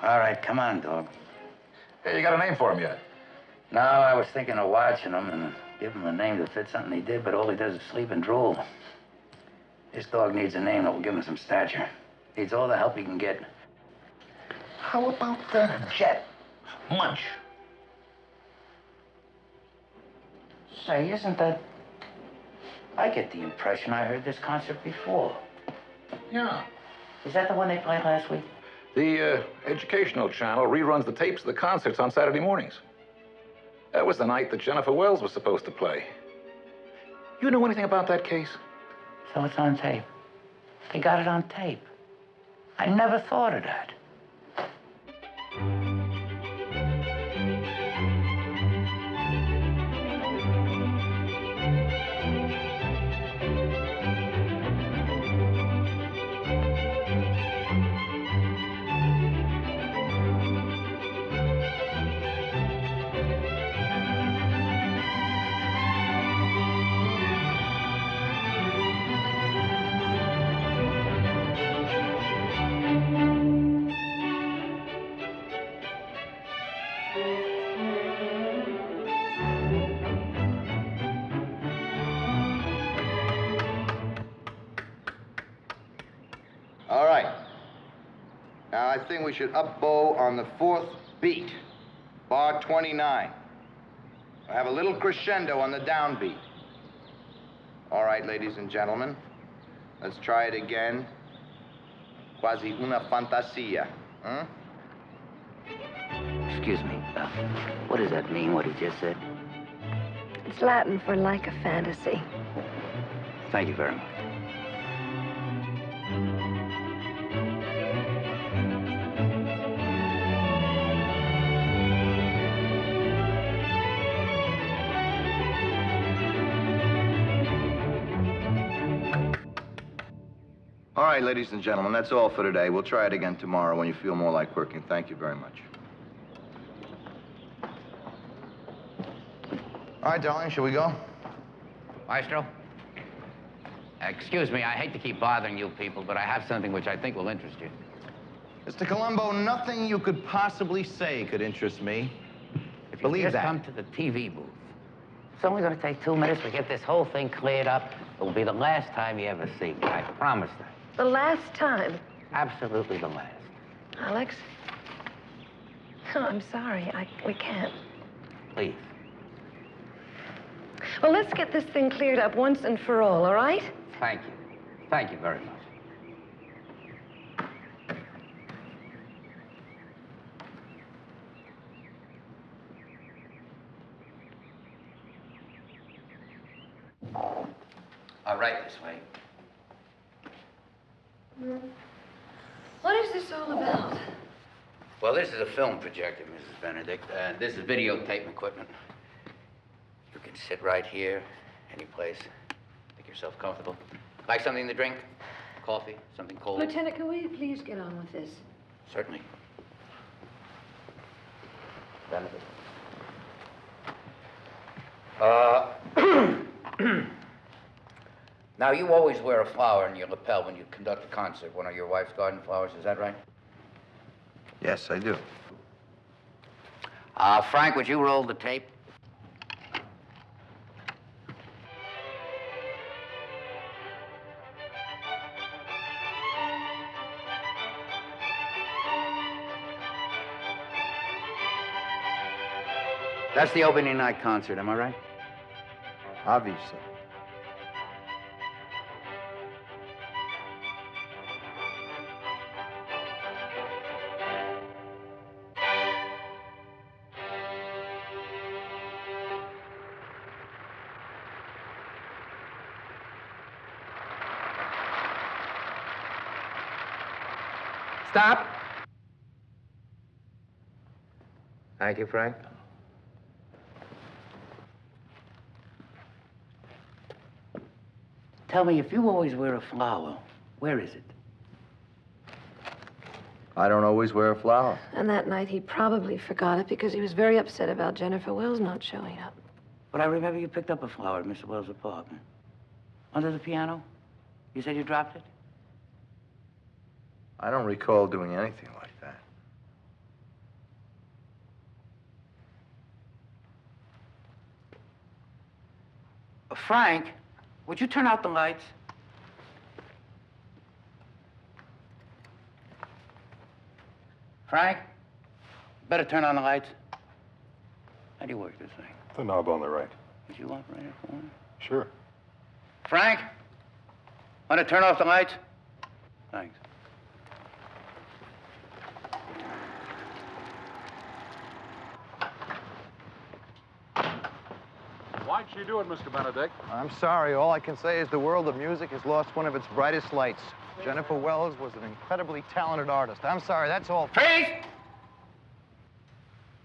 All right, come on, dog. Hey, you got a name for him yet? No, I was thinking of watching him and give him a name that fits something he did, but all he does is sleep and drool. This dog needs a name that will give him some stature. Needs all the help he can get. How about Jet? Munch. Say, isn't that... I get the impression I heard this concert before. Yeah. Is that the one they played last week? The educational channel reruns the tapes of the concerts on Saturday mornings. That was the night that Jennifer Wells was supposed to play. You know anything about that case? So it's on tape. They got it on tape. I never thought of that. All right. Now, I think we should up bow on the fourth beat, bar 29. We'll have a little crescendo on the downbeat. All right, ladies and gentlemen, let's try it again. Quasi una fantasia. Huh? Excuse me. What does that mean, what he just said? It's Latin for like a fantasy. Thank you very much. All right, ladies and gentlemen, that's all for today. We'll try it again tomorrow when you feel more like working. Thank you very much. All right, darling, shall we go? Maestro? Excuse me, I hate to keep bothering you people, but I have something which I think will interest you. Mr. Columbo, nothing you could possibly say could interest me. If you Believe just that. come to the TV booth. It's only going to take 2 minutes to get this whole thing cleared up. It will be the last time you ever see me. I promise that. The last time. Absolutely the last. Alex? Oh, I'm sorry. We can't. Please. Well, let's get this thing cleared up once and for all right? Thank you. Thank you very much. All right, this way. What is this all about? Well, this is a film projector, Mrs. Benedict, and this is videotape equipment. You can sit right here, any place. Make yourself comfortable. Like something to drink? Coffee? Something cold? Lieutenant, can we please get on with this? Certainly. Benedict. Now, you always wear a flower in your lapel when you conduct a concert, one of your wife's garden flowers, is that right? Yes, I do. Frank, would you roll the tape? That's the opening night concert, am I right? Obviously. Stop. Thank you, Frank. Tell me, if you always wear a flower, where is it? I don't always wear a flower. And that night he probably forgot it because he was very upset about Jennifer Wells not showing up. But I remember you picked up a flower at Mr. Wells' apartment. Under the piano? You said you dropped it? I don't recall doing anything like that. Frank, would you turn out the lights? Frank, better turn on the lights. How do you work this thing? The knob on the right. Would you operate it for me? Sure. Frank, want to turn off the lights? Thanks. Why'd she do it, Mr. Benedict? I'm sorry. All I can say is the world of music has lost one of its brightest lights. Jennifer Wells was an incredibly talented artist. I'm sorry, that's all. Freeze!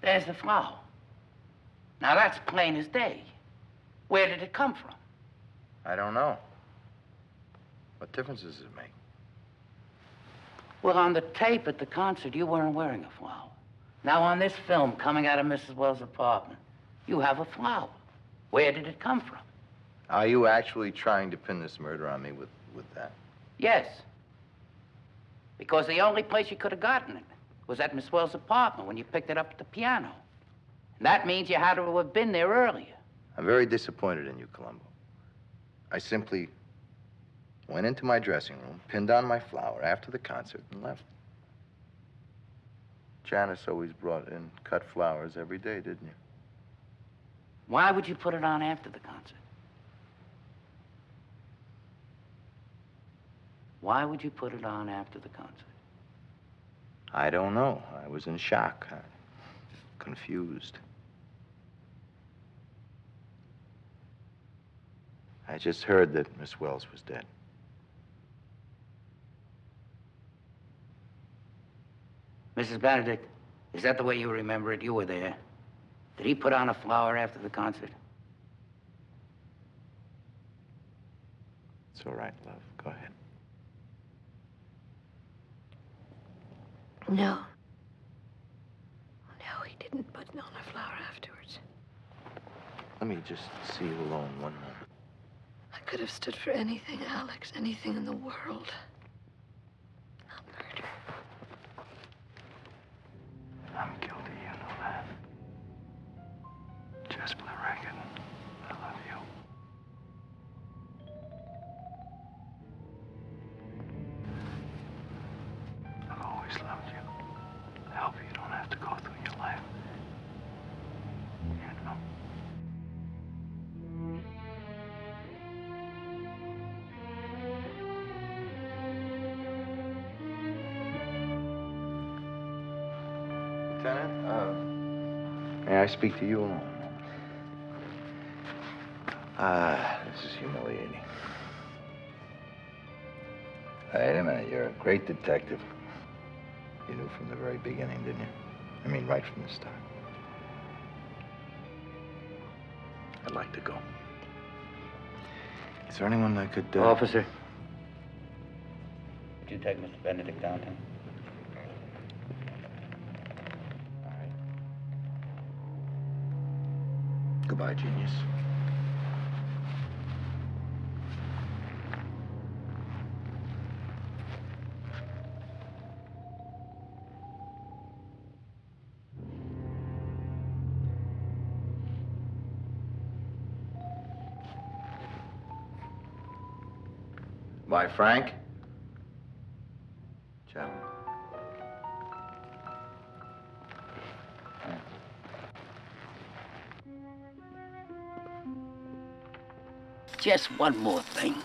There's the flower. Now, that's plain as day. Where did it come from? I don't know. What difference does it make? Well, on the tape at the concert, you weren't wearing a flower. Now, on this film coming out of Mrs. Wells' apartment, you have a flower. Where did it come from? Are you actually trying to pin this murder on me with that? Yes. Because the only place you could have gotten it was at Miss Wells' apartment when you picked it up at the piano. And that means you had to have been there earlier. I'm very disappointed in you, Columbo. I simply went into my dressing room, pinned on my flower after the concert, and left. Janice always brought in cut flowers every day, didn't you? Why would you put it on after the concert? Why would you put it on after the concert? I don't know. I was in shock. Confused. I just heard that Miss Wells was dead. Mrs. Benedict, is that the way you remember it? You were there. Did he put on a flower after the concert? It's all right, love. Go ahead. No. No, he didn't put on a flower afterwards. Let me just see you alone one moment. I could have stood for anything, Alex, anything in the world. Not murder. I'm guilty, you know that. Just for the record, I love you. I've always loved you. I hope you don't have to go through your life. You know. Lieutenant, may I speak to you alone? This is humiliating. Wait a minute, you're a great detective. You knew from the very beginning, didn't you? I mean, right from the start. I'd like to go. Is there anyone I could, Officer, would you take Mr. Benedict downtown? All right. Goodbye, genius. Bye, Frank. Ciao. Just one more thing.